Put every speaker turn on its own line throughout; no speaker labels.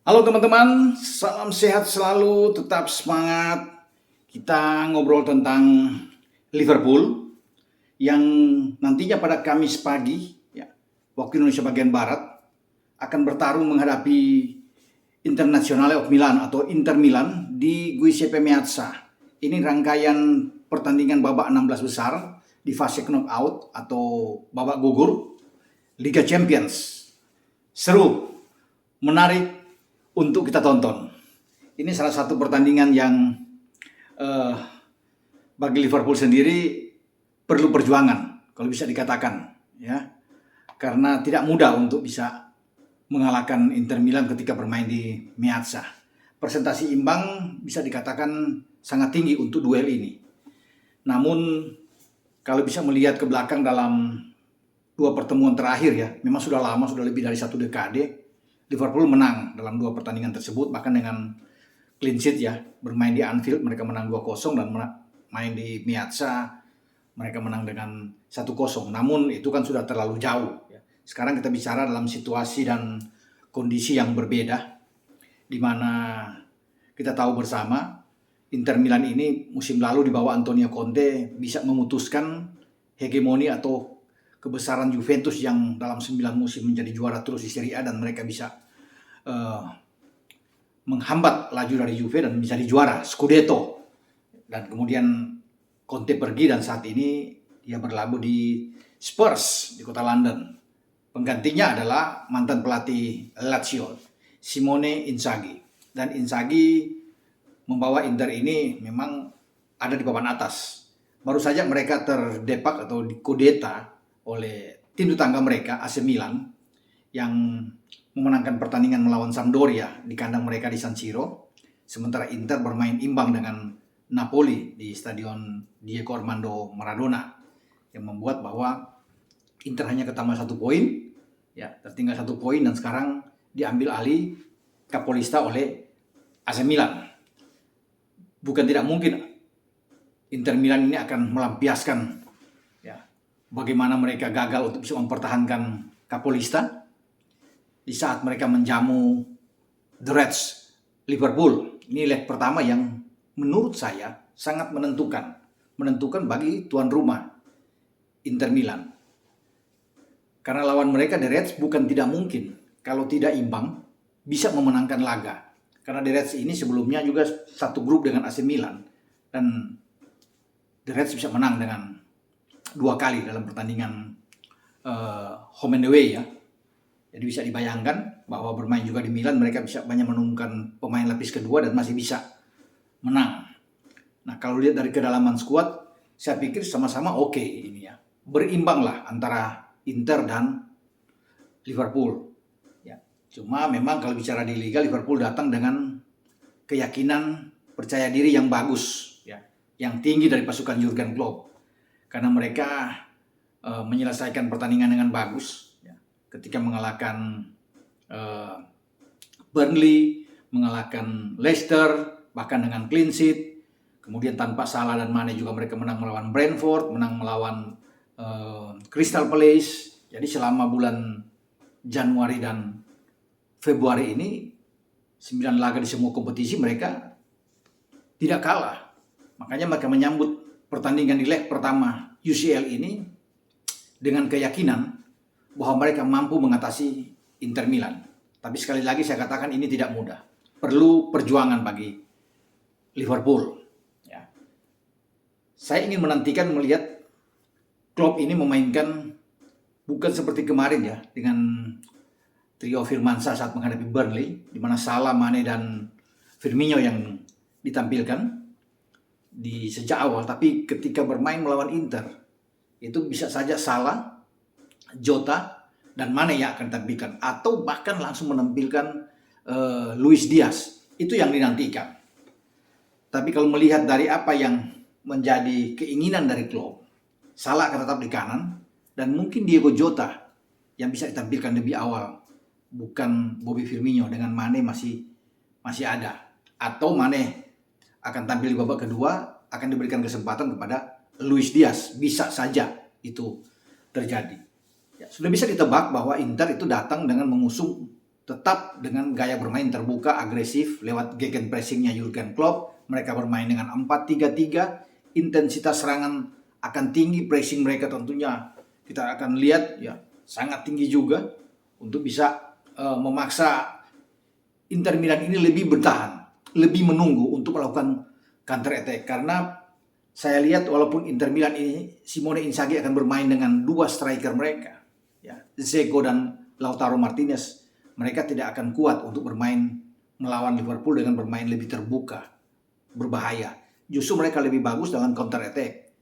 Halo teman-teman, salam sehat selalu, tetap semangat. Kita ngobrol tentang Liverpool yang nantinya pada Kamis pagi, ya, waktu Indonesia bagian Barat, akan bertarung menghadapi Internazionale of Milan atau Inter Milan di Giuseppe Meazza. Ini rangkaian pertandingan babak 16 besar di fase knockout atau babak gugur Liga Champions. Seru, menarik untuk kita tonton. Ini salah satu pertandingan yang bagi Liverpool sendiri perlu perjuangan, kalau bisa dikatakan, ya, karena tidak mudah untuk bisa mengalahkan Inter Milan ketika bermain di Meazza. Presentasi imbang bisa dikatakan sangat tinggi untuk duel ini. Namun kalau bisa melihat ke belakang dalam dua pertemuan terakhir, ya, memang sudah lama, sudah lebih dari satu dekade. Liverpool menang dalam dua pertandingan tersebut, bahkan dengan clean sheet, ya, bermain di Anfield mereka menang 2-0 dan main di Meazza mereka menang dengan 1-0. Namun itu kan sudah terlalu jauh, ya. Sekarang kita bicara dalam situasi dan kondisi yang berbeda, di mana kita tahu bersama Inter Milan ini musim lalu di bawah Antonio Conte bisa memutuskan hegemoni atau kebesaran Juventus yang dalam 9 musim menjadi juara terus di Serie A, dan mereka bisa menghambat laju dari Juve dan bisa juara Scudetto. Dan kemudian Conte pergi dan saat ini dia berlabuh di Spurs di kota London. Penggantinya adalah mantan pelatih Lazio, Simone Inzaghi. Dan Inzaghi membawa Inter ini memang ada di papan atas. Baru saja mereka terdepak atau dikudeta oleh tim tetangga mereka, AC Milan, yang memenangkan pertandingan melawan Sampdoria di kandang mereka di San Siro. Sementara Inter bermain imbang dengan Napoli di Stadion Diego Armando Maradona, yang membuat bahwa Inter hanya ketambah 1 poin, ya, tertinggal 1 poin, dan sekarang diambil alih Capolista oleh AC Milan. Bukan tidak mungkin Inter Milan ini akan melampiaskan, ya, bagaimana mereka gagal untuk bisa mempertahankan Capolista di saat mereka menjamu The Reds Liverpool. Ini leg pertama yang menurut saya sangat menentukan bagi tuan rumah Inter Milan. Karena lawan mereka The Reds bukan tidak mungkin kalau tidak imbang bisa memenangkan laga. Karena The Reds ini sebelumnya juga satu grup dengan AC Milan, dan The Reds bisa menang dengan 2 kali dalam pertandingan home and away, ya. Jadi bisa dibayangkan bahwa bermain juga di Milan mereka bisa banyak menemukan pemain lapis kedua dan masih bisa menang. Nah, kalau lihat dari kedalaman skuad, saya pikir sama-sama oke ini, ya. Berimbang lah antara Inter dan Liverpool, ya. Cuma memang kalau bicara di Liga, Liverpool datang dengan keyakinan, percaya diri yang bagus, ya, yang tinggi dari pasukan Jurgen Klopp. Karena mereka menyelesaikan pertandingan dengan bagus, ya, ketika mengalahkan Burnley, mengalahkan Leicester, bahkan dengan clean sheet. Kemudian tanpa Salah dan Mane juga mereka menang melawan Brentford, menang melawan Crystal Palace. Jadi selama bulan Januari dan Februari ini 9 laga di semua kompetisi mereka tidak kalah. Makanya mereka menyambut pertandingan di leg pertama UCL ini dengan keyakinan bahwa mereka mampu mengatasi Inter Milan. Tapi sekali lagi saya katakan ini tidak mudah. Perlu perjuangan bagi Liverpool, ya. Saya ingin menantikan melihat Klopp ini memainkan bukan seperti kemarin, ya, dengan trio Firmansyah saat menghadapi Burnley, di mana Salah, Mane dan Firmino yang ditampilkan di sejak awal. Tapi ketika bermain melawan Inter, itu bisa saja Salah, Jota, dan Mane yang akan ditampilkan, atau bahkan langsung menampilkan Luis Diaz. Itu yang dinantikan. Tapi kalau melihat dari apa yang menjadi keinginan dari Klopp, Salah akan tetap di kanan, dan mungkin Diego Jota yang bisa ditampilkan lebih awal, bukan Bobby Firmino. Dengan Mane masih ada, atau Mane akan tampil di babak kedua, akan diberikan kesempatan kepada Luis Diaz. Bisa saja itu terjadi. Ya, sudah bisa ditebak bahwa Inter itu datang dengan mengusung tetap dengan gaya bermain terbuka, agresif lewat gegenpressingnya Jurgen Klopp. Mereka bermain dengan 4-3-3, intensitas serangan akan tinggi, pressing mereka tentunya kita akan lihat ya sangat tinggi juga untuk bisa memaksa Inter Milan ini lebih bertahan, lebih menunggu untuk melakukan counter attack. Karena saya lihat walaupun Inter Milan ini Simone Inzaghi akan bermain dengan dua striker mereka, ya, Dzeko dan Lautaro Martinez, mereka tidak akan kuat untuk bermain melawan Liverpool dengan bermain lebih terbuka, berbahaya. Justru mereka lebih bagus dalam counter attack.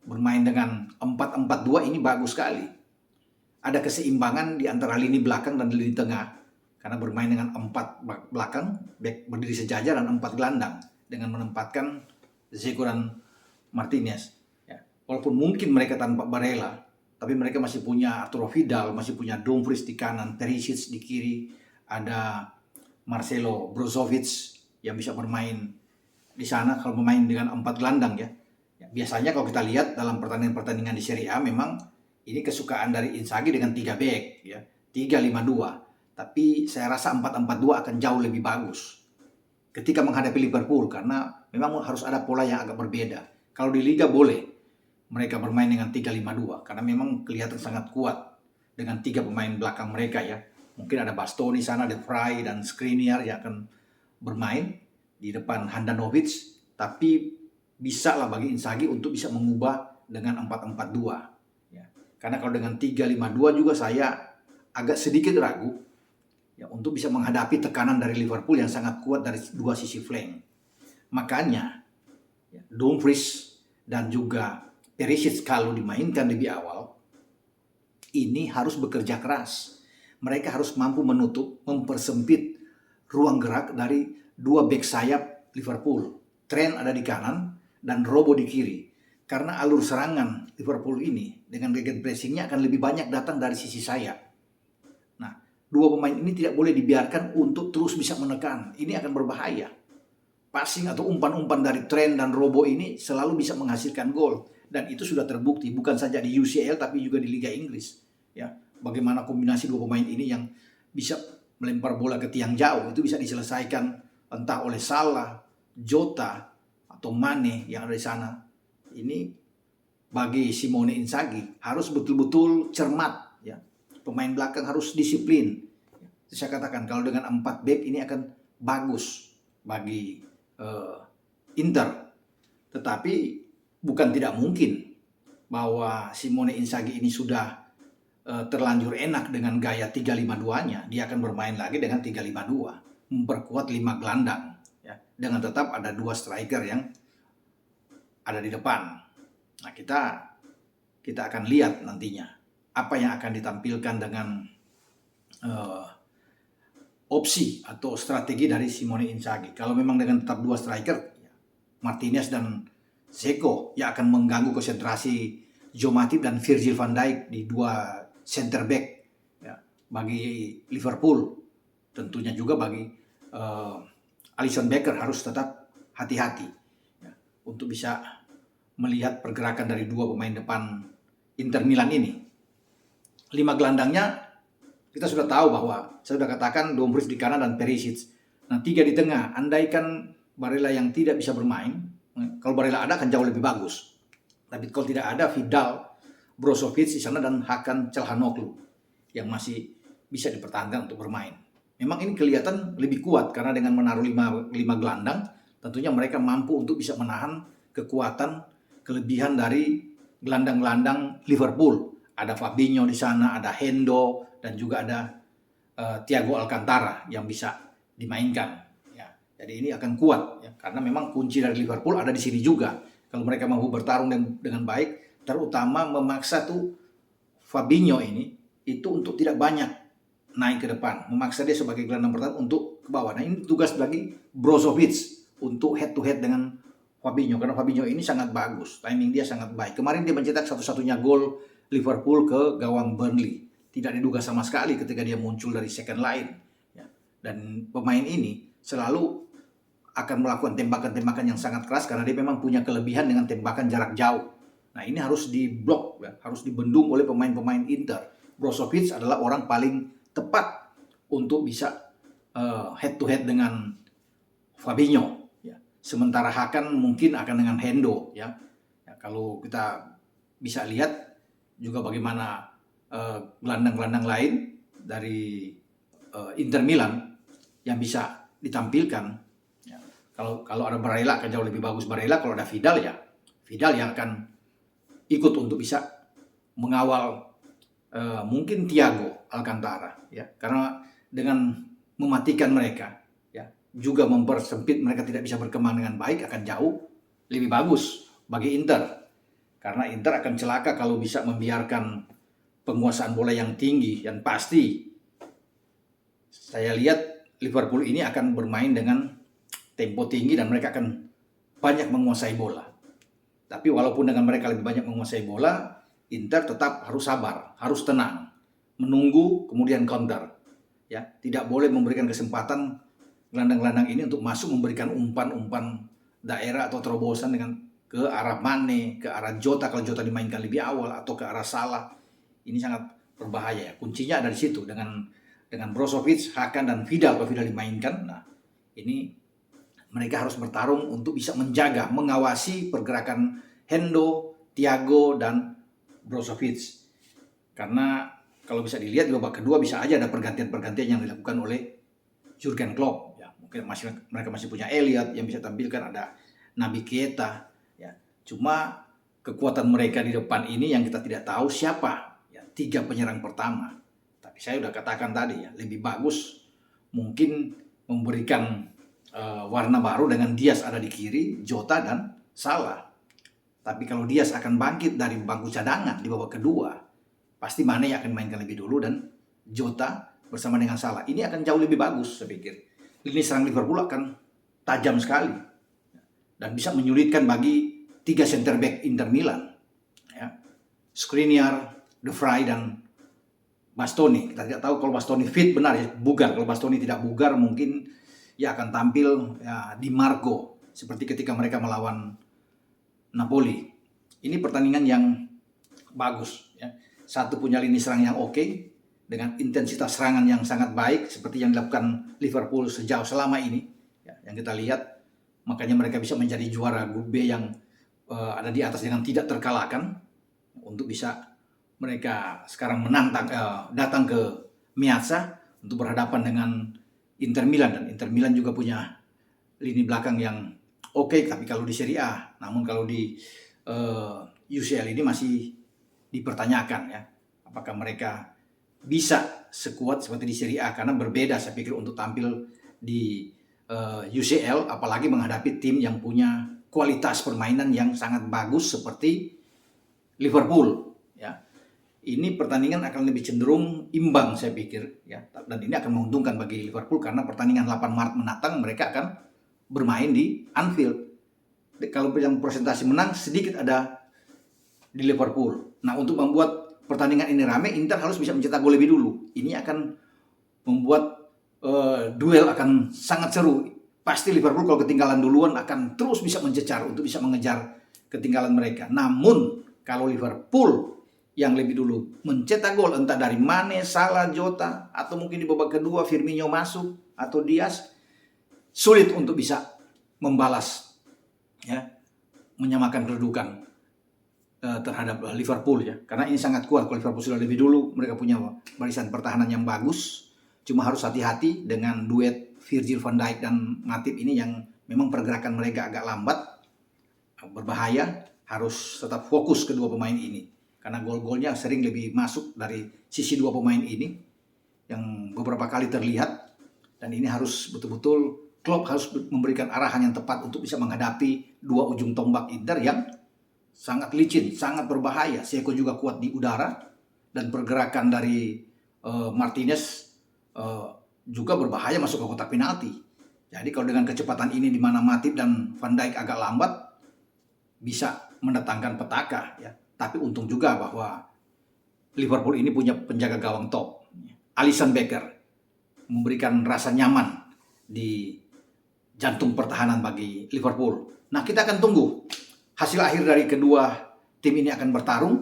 Bermain dengan 4-4-2 ini bagus sekali. Ada keseimbangan di antara lini belakang dan lini tengah. Karena bermain dengan 4 belakang, back berdiri sejajar dan 4 gelandang. Dengan menempatkan Dzeko dan Martinez. Ya. Walaupun mungkin mereka tanpa Barella, tapi mereka masih punya Arturo Vidal, masih punya Dumfries di kanan, Perisic di kiri, ada Marcelo Brozovic yang bisa bermain di sana kalau bermain dengan 4 gelandang ya. Biasanya kalau kita lihat dalam pertandingan-pertandingan di Serie A memang ini kesukaan dari Inzaghi dengan 3 back ya, 3-5-2. Tapi saya rasa 4-4-2 akan jauh lebih bagus ketika menghadapi Liverpool karena memang harus ada pola yang agak berbeda. Kalau di Liga boleh mereka bermain dengan 3-5-2 karena memang kelihatan sangat kuat dengan 3 pemain belakang mereka ya. Mungkin ada Bastoni sana, De Vrij dan Skriniar yang akan bermain di depan Handanovic, tapi bisa lah bagi Inzaghi untuk bisa mengubah dengan 4-4-2 ya. Karena kalau dengan 3-5-2 juga saya agak sedikit ragu ya untuk bisa menghadapi tekanan dari Liverpool yang sangat kuat dari dua sisi flank. Makanya ya, Dumfries dan juga Perisic kalau dimainkan lebih awal ini harus bekerja keras. Mereka harus mampu menutup, mempersempit ruang gerak dari dua bek sayap Liverpool. Trent ada di kanan dan Robo di kiri. Karena alur serangan Liverpool ini dengan gegenpressingnya akan lebih banyak datang dari sisi sayap. Nah, dua pemain ini tidak boleh dibiarkan untuk terus bisa menekan. Ini akan berbahaya. Passing atau umpan-umpan dari Trent dan Robo ini selalu bisa menghasilkan gol. Dan itu sudah terbukti bukan saja di UCL tapi juga di Liga Inggris. Ya, bagaimana kombinasi dua pemain ini yang bisa melempar bola ke tiang jauh itu bisa diselesaikan entah oleh Salah, Jota atau Mane yang ada di sana. Ini bagi Simone Inzaghi harus betul-betul cermat ya. Pemain belakang harus disiplin. Saya katakan kalau dengan 4 back ini akan bagus bagi Inter. Tetapi bukan tidak mungkin bahwa Simone Inzaghi ini sudah terlanjur enak dengan gaya 3-5-2-nya. Dia akan bermain lagi dengan 3-5-2, memperkuat 5 gelandang ya, dengan tetap ada 2 striker yang ada di depan. Nah, kita akan lihat nantinya apa yang akan ditampilkan dengan opsi atau strategi dari Simone Inzaghi. Kalau memang dengan tetap 2 striker, Martinez dan Dzeko yang akan mengganggu konsentrasi Joe Matip dan Virgil van Dijk di 2 center back ya, bagi Liverpool. Tentunya juga bagi Alisson Becker harus tetap hati-hati ya, untuk bisa melihat pergerakan dari 2 pemain depan Inter Milan ini. 5 gelandangnya kita sudah tahu bahwa saya sudah katakan Dumfries di kanan dan Perisic. Nah, 3 di tengah. Andaikan Barella yang tidak bisa bermain, kalau Barella ada akan jauh lebih bagus. Tapi kalau tidak ada, Vidal, Brozovic di sana dan Hakan Çalhanoğlu yang masih bisa dipertahankan untuk bermain. Memang ini kelihatan lebih kuat karena dengan menaruh 5 gelandang, tentunya mereka mampu untuk bisa menahan kekuatan kelebihan dari gelandang-gelandang Liverpool. Ada Fabinho di sana, ada Hendo dan juga ada Thiago Alcantara yang bisa dimainkan. Ya, jadi ini akan kuat ya, karena memang kunci dari Liverpool ada di sini juga. Kalau mereka mampu bertarung dengan baik, terutama memaksa tuh Fabinho ini itu untuk tidak banyak naik ke depan, memaksa dia sebagai gelandang pertahanan untuk ke bawah. Nah, ini tugas bagi Brozovic untuk head to head dengan Fabinho karena Fabinho ini sangat bagus, timing dia sangat baik. Kemarin dia mencetak satu-satunya gol Liverpool ke gawang Burnley. Tidak diduga sama sekali ketika dia muncul dari second line. Ya. Dan pemain ini selalu akan melakukan tembakan-tembakan yang sangat keras karena dia memang punya kelebihan dengan tembakan jarak jauh. Nah, ini harus diblok, ya, harus dibendung oleh pemain-pemain Inter. Brozovic adalah orang paling tepat untuk bisa head to head dengan Fabinho. Ya. Sementara Hakan mungkin akan dengan Hendo. Ya. Ya, kalau kita bisa lihat juga bagaimana gelandang-gelandang lain dari Inter Milan yang bisa ditampilkan. Ya. Kalau ada Barella akan jauh lebih bagus Barella. Kalau ada Vidal, ya Vidal yang akan ikut untuk bisa mengawal mungkin Thiago Alcantara, ya, karena dengan mematikan mereka, ya, juga mempersempit mereka tidak bisa berkembang dengan baik, akan jauh lebih bagus bagi Inter, karena Inter akan celaka kalau bisa membiarkan penguasaan bola yang tinggi. Dan pasti saya lihat Liverpool ini akan bermain dengan tempo tinggi dan mereka akan banyak menguasai bola. Tapi walaupun dengan mereka lebih banyak menguasai bola, Inter tetap harus sabar, harus tenang, menunggu kemudian counter. Ya, tidak boleh memberikan kesempatan gelandang-gelandang ini untuk masuk memberikan umpan-umpan daerah atau terobosan dengan ke arah Mane, ke arah Jota kalau Jota dimainkan lebih awal, atau ke arah Salah. Ini sangat berbahaya. Kuncinya ada di situ dengan Brozovic, Hakan dan Vidal. Kalau Vidal dimainkan, nah ini mereka harus bertarung untuk bisa menjaga, mengawasi pergerakan Hendo, Thiago, dan Brozovic. Karena kalau bisa dilihat di babak kedua bisa aja ada pergantian-pergantian yang dilakukan oleh Jurgen Klopp. Ya, mungkin mereka masih punya Elliot yang bisa tampilkan, ada Naby Keita. Ya, cuma kekuatan mereka di depan ini yang kita tidak tahu siapa. Ya, 3 penyerang pertama. Tapi saya udah katakan tadi, ya, lebih bagus mungkin memberikan warna baru dengan Diaz ada di kiri, Jota dan Salah. Tapi kalau Diaz akan bangkit dari bangku cadangan di babak kedua, pasti Mane akan mainkan lebih dulu dan Jota bersama dengan Salah. Ini akan jauh lebih bagus, saya pikir. Lini serang Liverpool akan tajam sekali dan bisa menyulitkan bagi 3 center back Inter Milan, ya. Skriniar, De Vrij, dan Bastoni. Kita tidak tahu kalau Bastoni fit benar, ya, bugar. Kalau Bastoni tidak bugar, mungkin ya akan tampil, ya, Di Marco seperti ketika mereka melawan Napoli. Ini pertandingan yang bagus, ya. Satu, punya lini serang yang oke dengan intensitas serangan yang sangat baik seperti yang dilakukan Liverpool sejauh selama ini, ya, yang kita lihat. Makanya mereka bisa menjadi juara grup B yang ada di atas dengan tidak terkalahkan, untuk bisa mereka sekarang menantang datang ke Meazza untuk berhadapan dengan Inter Milan. Dan Inter Milan juga punya lini belakang yang oke, tapi kalau di Serie A. Namun kalau di UCL ini masih dipertanyakan, ya, apakah mereka bisa sekuat seperti di Serie A, karena berbeda saya pikir untuk tampil di UCL, apalagi menghadapi tim yang punya kualitas permainan yang sangat bagus seperti Liverpool, ya. Ini pertandingan akan lebih cenderung imbang saya pikir, ya, dan ini akan menguntungkan bagi Liverpool karena pertandingan 8 Maret mendatang mereka akan bermain di Anfield. Kalau yang presentasi menang sedikit ada di Liverpool. Nah, untuk membuat pertandingan ini ramai, Inter harus bisa mencetak gol lebih dulu. Ini akan membuat duel akan sangat seru. Pasti Liverpool kalau ketinggalan duluan akan terus bisa mencecar untuk bisa mengejar ketinggalan mereka. Namun kalau Liverpool yang lebih dulu mencetak gol, entah dari Mane, Salah, Jota, atau mungkin di babak kedua Firmino masuk atau Diaz, sulit untuk bisa membalas, ya, menyamakan kedudukan terhadap Liverpool, ya. Karena ini sangat kuat. Kalau Liverpool sudah lebih dulu, mereka punya barisan pertahanan yang bagus. Cuma harus hati-hati dengan duet Virgil van Dijk dan Matip ini yang memang pergerakan mereka agak lambat, berbahaya. Harus tetap fokus kedua pemain ini, karena gol-golnya sering lebih masuk dari sisi dua pemain ini yang beberapa kali terlihat. Dan ini harus betul-betul Klopp harus memberikan arahan yang tepat untuk bisa menghadapi dua ujung tombak Inter yang sangat licin, sangat berbahaya. Seko juga kuat di udara, dan pergerakan dari Martinez juga berbahaya masuk ke kotak penalti. Jadi kalau dengan kecepatan ini di mana Matip dan Van Dijk agak lambat, bisa mendatangkan petaka, ya. Tapi untung juga bahwa Liverpool ini punya penjaga gawang top, Alisson Becker, memberikan rasa nyaman di jantung pertahanan bagi Liverpool. Nah, kita akan tunggu hasil akhir dari kedua tim ini akan bertarung.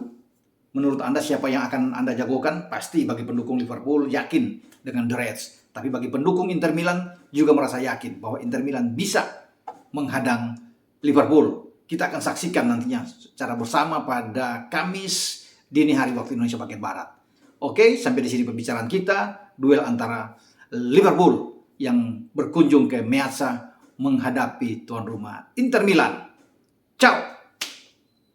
Menurut Anda siapa yang akan Anda jagokan? Pasti bagi pendukung Liverpool yakin dengan The Reds. Tapi bagi pendukung Inter Milan juga merasa yakin bahwa Inter Milan bisa menghadang Liverpool. Kita akan saksikan nantinya secara bersama pada Kamis dini hari waktu Indonesia bagian Barat. Oke, sampai di sini pembicaraan kita. Duel antara Liverpool yang berkunjung ke Meazza menghadapi tuan rumah Inter Milan. Ciao!